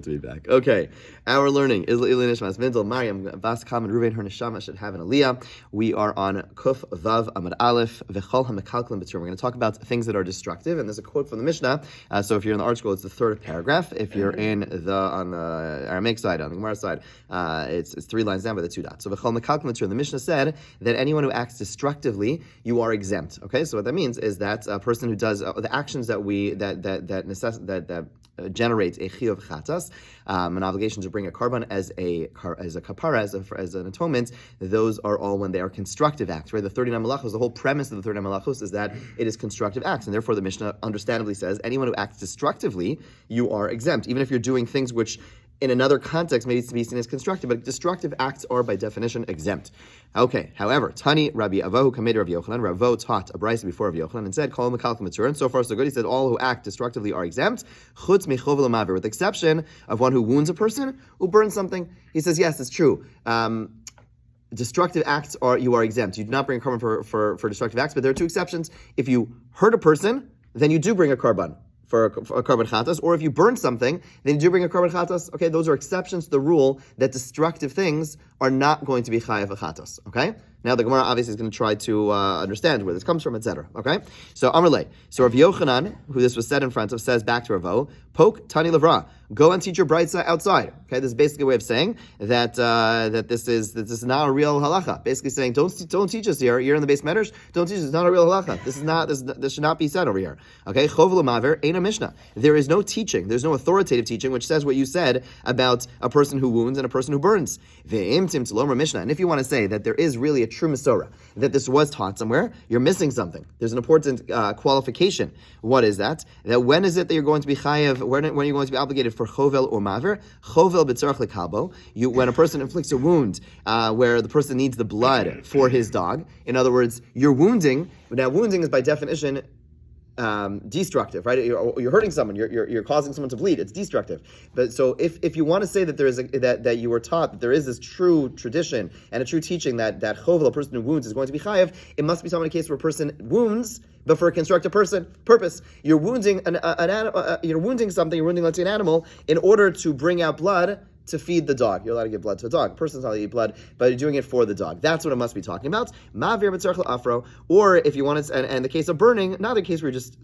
To be back. Okay, our learning is Ili Nishmas Mendel Mariam Bas Kam and Ruvain her neshama should have an aliyah. We are on Kuf Vav Amud Aleph V'chol HaMekalkelim B'Torah. We're going to talk about things that are destructive, and there's a quote from the Mishnah. So if you're in the art school, it's the third paragraph. If you're on the Aramaic side, on the Gemara side, it's 3 lines down by the 2 dots. So V'chol HaMekalkelim B'Torah. The Mishnah said that anyone who acts destructively, you are exempt. Okay, so what that means is that a person who does the actions that generates a chiyuv chatas, an obligation to bring a carbon as a kapara, as an atonement. Those are all when they are constructive acts, right? The 39 malachos, the whole premise of the 39 malachos is that it is constructive acts, and therefore the Mishnah understandably says anyone who acts destructively, you are exempt, even if you're doing things which in another context maybe it's to be seen as constructive, but destructive acts are by definition exempt. Okay, however, Tani Rabbi Avohu Kamed Rabbi Yochanan, Ravo taught a brayso before Rabbi Yochanan and said, Kol Mekalkelim B'Torah, and so far so good. He said all who act destructively are exempt, Chutz Mechovel U'Maver, with the exception of one who wounds a person, who burns something. He says, yes, it's true. Destructive acts you are exempt. You do not bring a carbon for destructive acts, but there are 2 exceptions. If you hurt a person, then you do bring a carbon. For a carbon chatas, or if you burn something, then you do bring a carbon chatas. Okay, those are exceptions to the rule that destructive things are not going to be chayav a chatas. Okay, now the Gemara obviously is going to try to understand where this comes from, etc. Okay, so Amrle, so Rav Yochanan, who this was said in front of, says back to Ravo, poke tani levra, go and teach your bright side outside. Okay, this is basically a way of saying that this is not a real halacha. Basically saying don't teach us here. You're in the base matters. Don't teach us. It's not a real halacha. This should not be said over here. Okay, chovel u'maver ain't a mishnah. There is no teaching. There's no authoritative teaching which says what you said about a person who wounds and a person who burns. Ve'imtim talomer mishnah. And if you want to say that there is really a true Masorah, that this was taught somewhere, you're missing something. There's an important qualification. What is that? That when is it that you're going to be chayav? When are you going to be obligated for chovel or maver? Chovel b'tzarach lekalbo. When a person inflicts a wound where the person needs the blood for his dog. In other words, you're wounding. Now, wounding is by definition destructive, right? You're hurting someone. You're causing someone to bleed. It's destructive. But so if you want to say that there is that you were taught that there is this true tradition and a true teaching that chovel, a person who wounds, is going to be chayav, it must be some case where a person wounds, but for a constructive purpose. You're wounding an animal. You're wounding something. You're wounding, let's say, an animal in order to bring out blood to feed the dog. You're allowed to give blood to a dog. A person's not allowed to eat blood, but you're doing it for the dog. That's what it must be talking about. Ma'avir b'tzarech afro, or if you want to, and the case of burning, not a case where you're just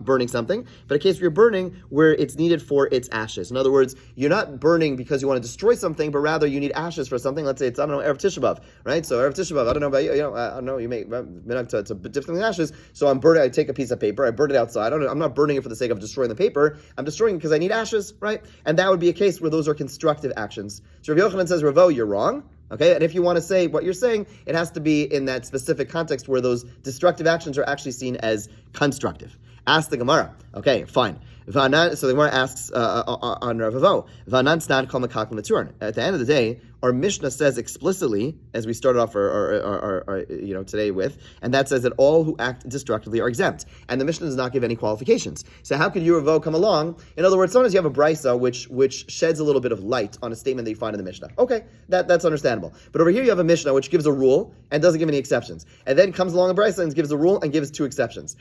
burning something, but a case where you're burning where it's needed for its ashes. In other words, you're not burning because you want to destroy something, but rather you need ashes for something. Let's say it's, I don't know, Erev Tisha B'Av, right? So Erev Tisha B'Av, I don't know about you, I don't know, you may to dip something in ashes, so I'm burning, I take a piece of paper, I burn it outside. I'm not burning it for the sake of destroying the paper, I'm destroying it because I need ashes, right? And that would be a case where those are constructive actions. So Rav Yochanan says, Ravo, you're wrong. Okay, and if you want to say what you're saying, it has to be in that specific context where those destructive actions are actually seen as constructive. Ask the Gemara. Okay, fine. So the Gemara asks on Rav Avo, V'anan tznan kol mekalkelim b'Torah. At the end of the day, our Mishnah says explicitly, as we started off our today with, and that says that all who act destructively are exempt. And the Mishnah does not give any qualifications. So how could you, Rav Avo, come along? In other words, sometimes you have a brayso which sheds a little bit of light on a statement that you find in the Mishnah. Okay, that's understandable. But over here you have a Mishnah which gives a rule and doesn't give any exceptions. And then comes along a brayso and gives a rule and gives 2 exceptions.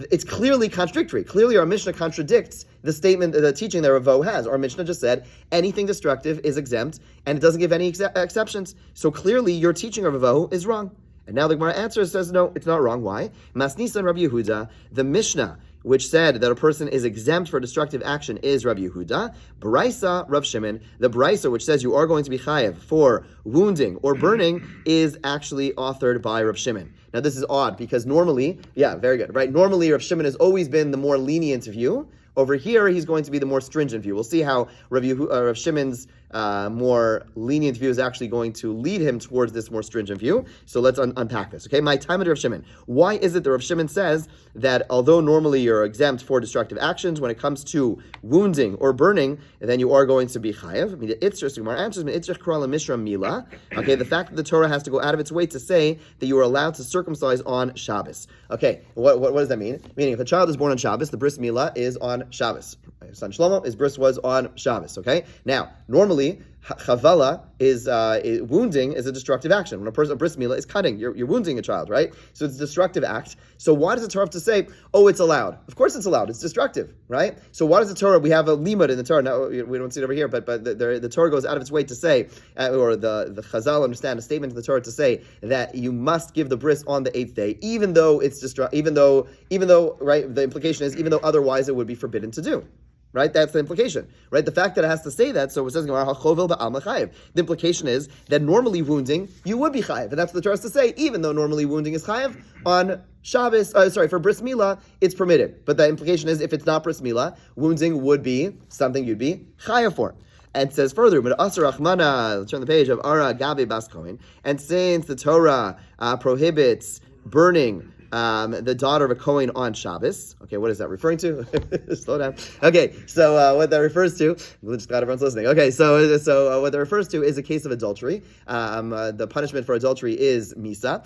It's clearly contradictory. Clearly our Mishnah contradicts the statement, the teaching that Ravo has. Our Mishnah just said anything destructive is exempt, and it doesn't give any exceptions. So clearly your teaching of Ravo is wrong. And now the Gemara answer says, no, it's not wrong. Why? Masnisan Rabbi Yehuda, the Mishnah, which said that a person is exempt for destructive action, is Rabbi Yehuda. Braisa, Rav Shimon. The Braisa, which says you are going to be chayav for wounding or burning, is actually authored by Rav Shimon. Now this is odd because normally, very good, right? Normally Rav Shimon has always been the more lenient view. Over here, he's going to be the more stringent view. We'll see how Rav Shimon's more lenient view is actually going to lead him towards this more stringent view. So let's unpack this. Okay, my time at Rav Shimon. Why is it that Rav Shimon says that although normally you're exempt for destructive actions, when it comes to wounding or burning, then you are going to be chayav? I mean, the fact that the Torah has to go out of its way to say that you are allowed to circumcise on Shabbos. Okay, what does that mean? Meaning, if a child is born on Shabbos, the bris milah is on Shabbos. son Shlomo, his bris was on Shabbos. Okay. Now, normally, chavala is wounding is a destructive action. When a bris milah is cutting, you're wounding a child, right? So it's a destructive act. So why does the Torah have to say, oh, it's allowed? Of course it's allowed. It's destructive, right? So why does the Torah? We have a limud in the Torah. Now we don't see it over here, but the Torah goes out of its way to say, or the Chazal understand a statement of the Torah to say that you must give the bris on the 8th day, even though it's even though right. The implication is even though otherwise it would be forbidden to do. Right, that's the implication. Right, the fact that it has to say that, so it says the implication is that normally wounding you would be chayiv, and that's what the Torah has to say. Even though normally wounding is chayiv on Shabbos, for bris milah, it's permitted. But the implication is if it's not bris milah, wounding would be something you'd be chayiv for. And it says further, but Asar Rachmana, turn the page of Ara Gabi Bas Kohen, and since the Torah prohibits burning the daughter of a Kohen on Shabbos. Okay, what is that referring to? Slow down. Okay, so what that refers to, just glad everyone's listening. Okay, so what that refers to is a case of adultery. The punishment for adultery is misa,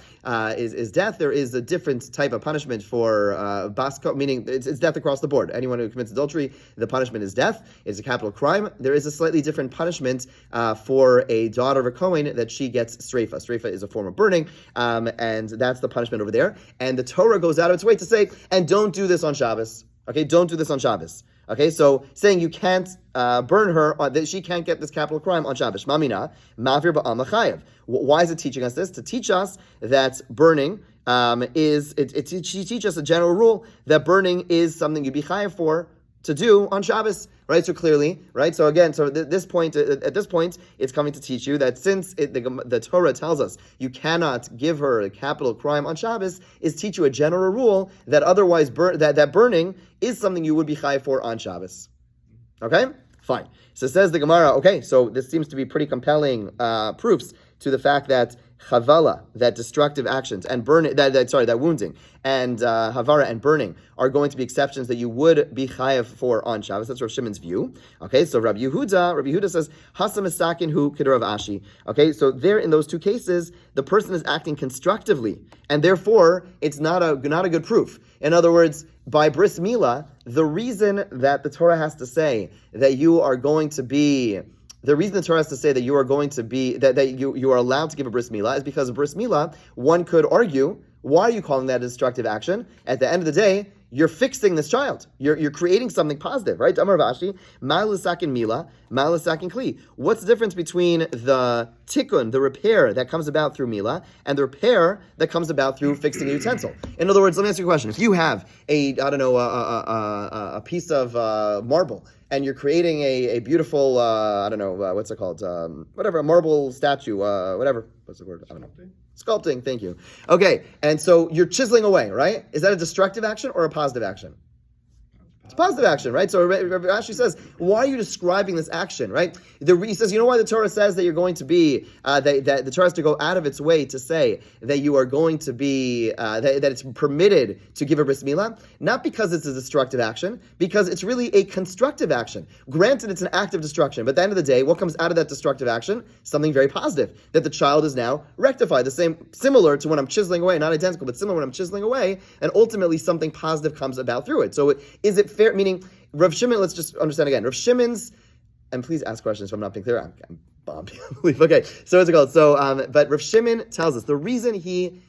is death. There is a different type of punishment for basko, meaning it's death across the board. Anyone who commits adultery, the punishment is death. It's a capital crime. There is a slightly different punishment for a daughter of a Kohen that she gets streifa. Streifa is a form of burning, and that's the punishment over there. And the Torah goes out of its way to say, and don't do this on Shabbos. Okay, don't do this on Shabbos. Okay, so saying you can't burn her, that she can't get this capital crime on Shabbos. Mamina, mavir ba'am chayev. Why is it teaching us this? To teach us that burning she teaches us a general rule that burning is something you'd be chayev for to do on Shabbos, right? So clearly, right? So again, at this point, it's coming to teach you that since the Torah tells us you cannot give her a capital crime on Shabbos, is teach you a general rule that otherwise that burning is something you would be chayav for on Shabbos. Okay, fine. So says the Gemara. Okay, so this seems to be pretty compelling proofs to the fact that chavala, that destructive actions, and that wounding, and havara and burning are going to be exceptions that you would be chayav for on Shabbos. That's Rav Shimon's view. Okay, so Rabbi Yehuda says hasam esakin hu k'Rav Ashi. Okay, so there in those two cases, the person is acting constructively, and therefore it's not a good proof. In other words, by bris milah, the reason that the Torah has to say that you are going to be the reason the Torah has to say that you are going to be that you are allowed to give a bris milah is because of bris milah. One could argue, why are you calling that a destructive action? At the end of the day, you're fixing this child. You're creating something positive, right? Amar Vashi, ma'alasakin mila, ma'alasakin kli. What's the difference between the tikkun, the repair that comes about through mila, and the repair that comes about through fixing a utensil? In other words, let me ask you a question. If you have a piece of marble, and you're creating a beautiful, what's it called? A marble statue, whatever. What's the word? I don't know. Sculpting, thank you. Okay, and so you're chiseling away, right? Is that a destructive action or a positive action? It's a positive action, right? So Rabbi Ashi says, why are you describing this action, right? He says, you know why the Torah says that you're going to be, that the Torah has to go out of its way to say that you are going to be, that it's permitted to give a bris milah? Not because it's a destructive action, because it's really a constructive action. Granted, it's an act of destruction, but at the end of the day, what comes out of that destructive action? Something very positive, that the child is now rectified. Similar to when I'm chiseling away, not identical, but similar when I'm chiseling away, and ultimately something positive comes about through it. So is it fair? Meaning, Rav Shimon, let's just understand again. Rav Shimon's, and please ask questions if I'm not being clear. I'm bombed. Okay, so what's it called? So, but Rav Shimon tells us the reason he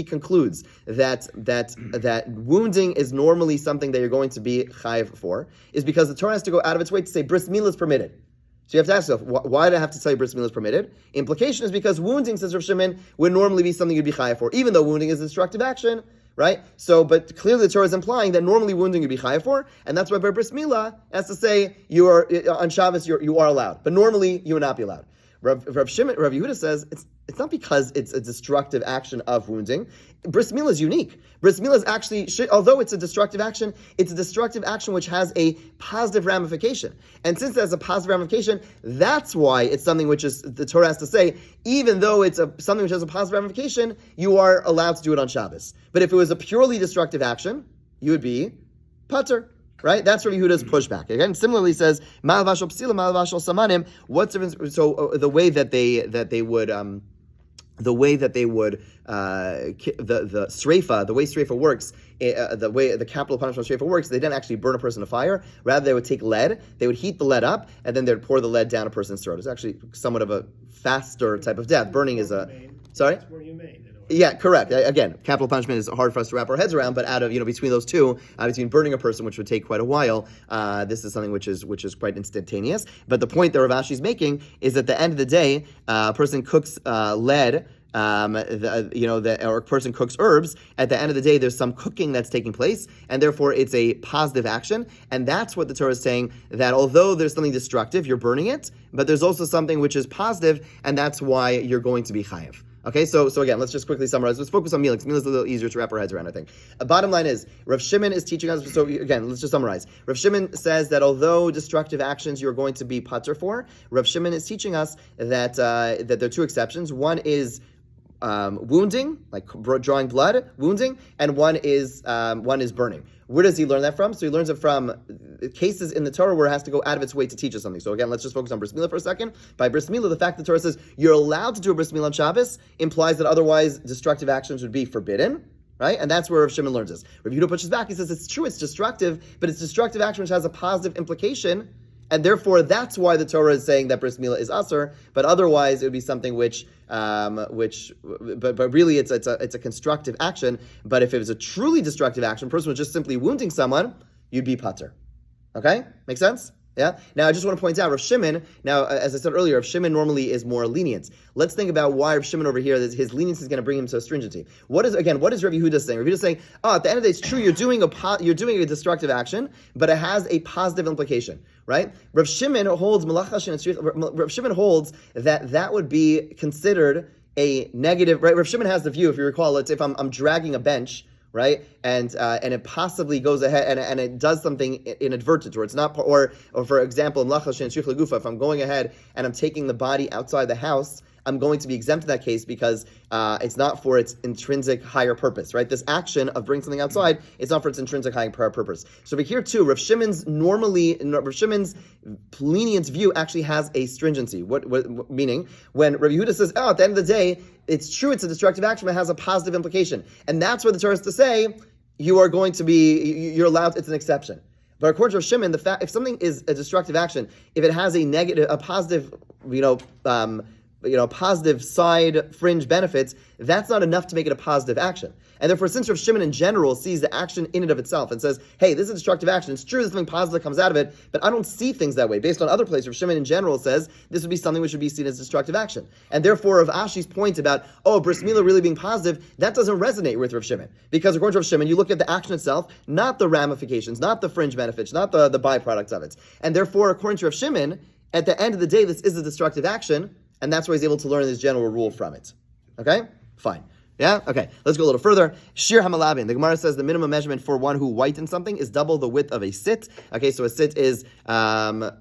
concludes that wounding is normally something that you're going to be chayiv for is because the Torah has to go out of its way to say bris milah is permitted. So you have to ask yourself, why do I have to tell you bris milah is permitted? Implication is because wounding, says Rav Shimon, would normally be something you'd be chayiv for, even though wounding is a destructive action. Right? So, but clearly the Torah is implying that normally wounding you'd be chayav for, and that's why by bris milah has to say you are on Shabbos you are allowed, but normally you would not be allowed. Rav Yehuda says it's not because it's a destructive action of wounding. Bris milah is unique. Bris milah is actually, although it's a destructive action which has a positive ramification. And since it has a positive ramification, that's why it's something which is, the Torah has to say, even though it's something which has a positive ramification, you are allowed to do it on Shabbos. But if it was a purely destructive action, you would be patur. Right? That's Rabbi Yehuda's pushback. Again, similarly says, Ma'al vashal psila, ma'al vashal samanim. What's the difference? So the way that they would the way that they would the sreifa, the way sreifa works, the way the capital punishment of sreifa works, they didn't actually burn a person to fire. Rather, they would take lead, they would heat the lead up, and then they'd pour the lead down a person's throat. It's actually somewhat of a faster type of death. Burning is a sorry. It's more humane. Yeah, correct. Again, capital punishment is hard for us to wrap our heads around, but out of between those two, between burning a person, which would take quite a while, this is something which is quite instantaneous. But the point that Rav Ashi is making is at the end of the day, a person cooks lead. Or a person cooks herbs. At the end of the day, there's some cooking that's taking place, and therefore it's a positive action. And that's what the Torah is saying, that although there's something destructive, you're burning it, but there's also something which is positive, and that's why you're going to be chayav. Okay, so again, let's just quickly summarize. Let's focus on Milah, because Milah is a little easier to wrap our heads around, I think. Bottom line is, Rav Shimon is teaching us, so again, let's just summarize. Rav Shimon says that although destructive actions you're going to be patur for, Rav Shimon is teaching us that there are two exceptions. One is wounding, like drawing blood, wounding, and one is burning. Where does he learn that from? So he learns it from cases in the Torah where it has to go out of its way to teach us something. So again, let's just focus on bris milah for a second. By bris milah, the fact that the Torah says you're allowed to do a bris milah on Shabbos implies that otherwise destructive actions would be forbidden. Right? And that's where Rav Shimon learns this. Rav Yehuda pushes back. He says it's true, it's destructive, but it's destructive action which has a positive implication, and therefore that's why the Torah is saying that bris milah is asur, but otherwise it would be something but really it's a constructive action. But if it was a truly destructive action, a person was just simply wounding someone, you'd be patur. Okay? Make sense? Yeah. Now, I just want to point out, Rav Shimon, now, as I said earlier, Rav Shimon normally is more lenient. Let's think about why Rav Shimon over here, his lenience is going to bring him to stringency. What is Rav Yehuda saying? Rav Yehuda is saying, at the end of the day, it's true, you're doing a destructive action, but it has a positive implication, right? Rav Shimon holds that would be considered a negative, right? Rav Shimon has the view, if you recall, if I'm dragging a bench, right, and it possibly goes ahead and it does something inadvertent, or it's not, or for example, if I'm going ahead and I'm taking the body outside the house, I'm going to be exempt in that case because it's not for its intrinsic higher purpose, right? This action of bringing something outside, it's not for its intrinsic higher purpose. So over here too, Rav Shimon's lenient view actually has a stringency. What meaning? When Rav Yehuda says, at the end of the day, it's true, it's a destructive action, but it has a positive implication. And that's where the Torah is to say, you're allowed, it's an exception. But according to Rav Shimon, the fact, if something is a destructive action, if it has a positive, positive side fringe benefits, that's not enough to make it a positive action. And therefore, since Rav Shimon in general sees the action in and of itself and says, hey, this is a destructive action, it's true there's something positive that comes out of it, but I don't see things that way. Based on other places, Rav Shimon in general says this would be something which would be seen as destructive action. And therefore, Rav Ashi's point about, bris milah really being positive, that doesn't resonate with Rav Shimon. Because according to Rav Shimon, you look at the action itself, not the ramifications, not the fringe benefits, not the byproducts of it. And therefore, according to Rav Shimon, at the end of the day, this is a destructive action, and that's why he's able to learn this general rule from it. Okay? Fine. Yeah? Okay. Let's go a little further. Shir hamalabin. The Gemara says the minimum measurement for one who whitens something is double the width of a sit. Okay, so a sit is, a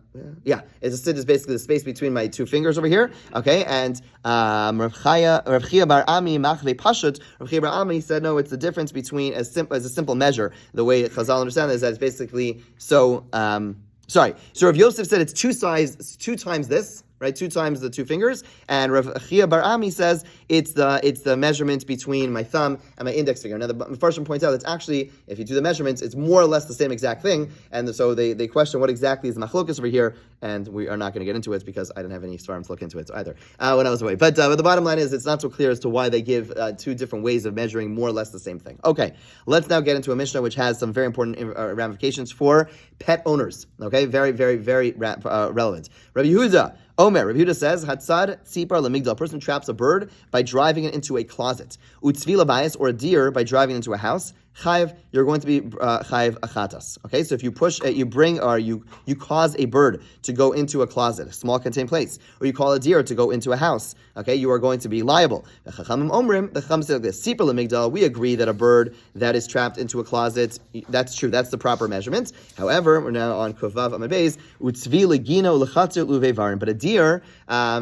sit is basically the space between my two fingers over here. Okay, and Rav Chia bar Ami machve pashut. Rav Chia bar Ami said, no, it's the difference between as a simple measure. The way Chazal understand it is that it's basically, So Rav Yosef said it's two times this, right? 2 times the 2 fingers. And Rav Chia bar Ami says it's the measurement between my thumb and my index finger. Now the Mefarshim points out it's actually, if you do the measurements, it's more or less the same exact thing. And so they question what exactly is the machlokas over here, and we are not going to get into it because I didn't have any svarim to look into it either when I was away. But the bottom line is it's not so clear as to why they give 2 different ways of measuring more or less the same thing. Okay, let's now get into a Mishnah which has some very important ramifications for pet owners. Okay, very, very, very relevant. Rabbi Yehuda Omer, Rav Yehuda says, Hatzad tzipar lemigdal. A person traps a bird by driving it into a closet. Utzvila bayis, or a deer, by driving it into a house. Chayiv, you're going to be chayiv achatas. Okay, so if you push, you cause a bird to go into a closet, a small contained place, or you call a deer to go into a house. Okay, you are going to be liable. The Chachamim omrim, the Chacham say this: tzipar lemigdal. We agree that a bird that is trapped into a closet, that's true. That's the proper measurement. However, we're now on Kovav Amud Beis. Utzvi legino lechatzer luvevarim. But a deer,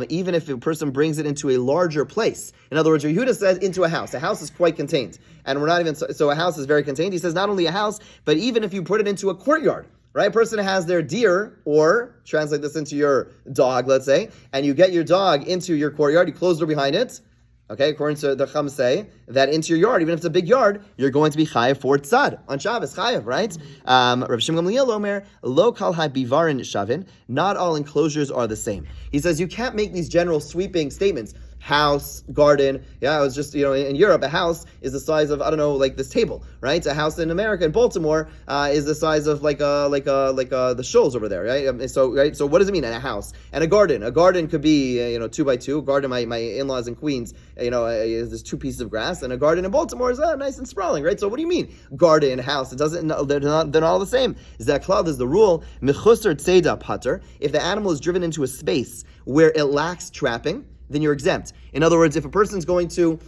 even if a person brings it into a larger place, in other words, Yehuda says into a house. A house is quite contained, and we're not even so a house is very contained. He says not only a house, but even if you put it into a courtyard, right? A person has their deer, or translate this into your dog, let's say, and you get your dog into your courtyard, you close the door behind it, Okay, according to the Chum say that into your yard, even if it's a big yard, you're going to be chayav for tzad on Shabbos, chayav, right? Rav Shimon Gamliel Omer, lo kal bivarin shavin. Not all enclosures are the same. He says you can't make these general sweeping statements. House, garden. Yeah, I was just, in Europe, a house is the size of, I don't know, like this table, right? A house in America, in Baltimore, is the size of the shoals over there, right? So what does it mean? A house and a garden. A garden could be, 2 by 2. A garden, my in-laws in Queens, there's 2 pieces of grass, and a garden in Baltimore is nice and sprawling, right? So what do you mean? Garden, house. It doesn't. They're not all the same. Is that cloud? Is the rule? Mechusar tzeda pater. If the animal is driven into a space where it lacks trapping, then you're exempt. In other words, if a person's going to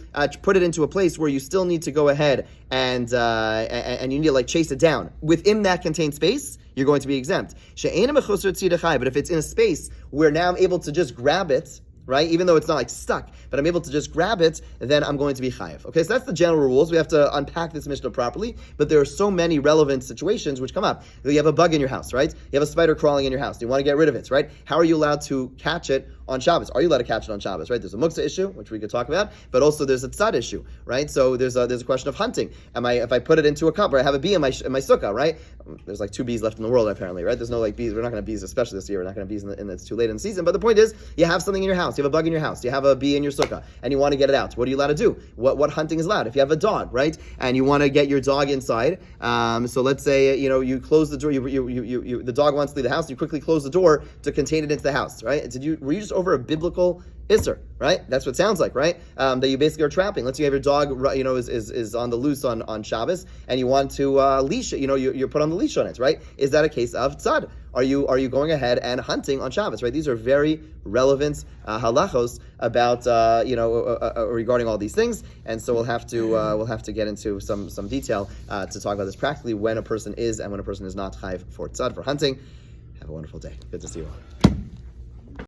put it into a place where you still need to go ahead and you need to chase it down, within that contained space, you're going to be exempt. But if it's in a space where now I'm able to just grab it, right? Even though it's not stuck, but I'm able to just grab it, then I'm going to be chayav. Okay, so that's the general rules. We have to unpack this Mishnah properly, but there are so many relevant situations which come up. You have a bug in your house, right? You have a spider crawling in your house. You want to get rid of it, right? How are you allowed to catch it on Shabbos? Are you allowed to catch it on Shabbos, right? There's a muksa issue, which we could talk about, but also there's a tzad issue, right? So there's a question of hunting. If I put it into a cup, or I have a bee in my sukkah, right? There's 2 bees left in the world apparently, right? There's no bees. We're not going to bees, especially this year. We're not going to bees, and it's too late in the season. But the point is, you have something in your house. You have a bug in your house. You have a bee in your sukkah, and you want to get it out. What are you allowed to do? What hunting is allowed? If you have a dog, right, and you want to get your dog inside, so let's say you close the door. The dog wants to leave the house. You quickly close the door to contain it into the house, right? Were you just over a biblical Isser, right? That's what it sounds like, right? That you basically are trapping. Let's say you have your dog, is on the loose on Shabbos, and you want to leash it. You put on the leash on it, right? Is that a case of tzad? Are you going ahead and hunting on Shabbos, right? These are very relevant halachos about regarding all these things, and so we'll have to get into some detail to talk about this practically when a person is and when a person is not chayav for tzad for hunting. Have a wonderful day. Good to see you all.